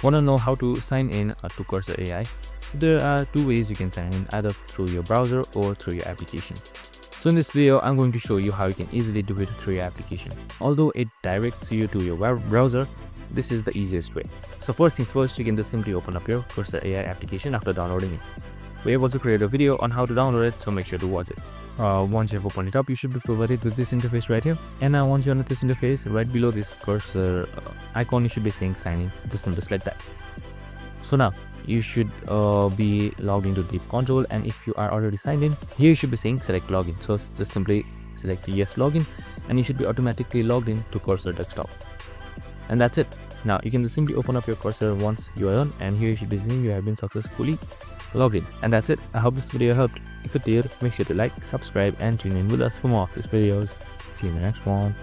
Want to know how to sign in to Cursor AI? So there are two ways you can sign in, either through your browser or through your application. So in this video, I'm going to show you how you can easily do it through your application. Although it directs you to your web browser, this is the easiest way. So first things first, you can just simply open up your Cursor AI application after downloading it. We have also created a video on how to download it, so make sure to watch it. Once you have opened it up, you should be provided with this interface right here. And once you're on this interface, right below this cursor icon, you should be saying sign in. Just simply select that. So now you should be logged into Deep Control, and if you are already signed in, here you should be saying select login. So just simply select yes login, and you should be automatically logged in to Cursor Desktop. And that's it. Now you can just simply open up your Cursor once you are on, and here you should be seeing you have been successfully logged in. And that's it. I hope this video helped. If it did, make sure to like, subscribe, and tune in with us for more of these videos. See you in the next one.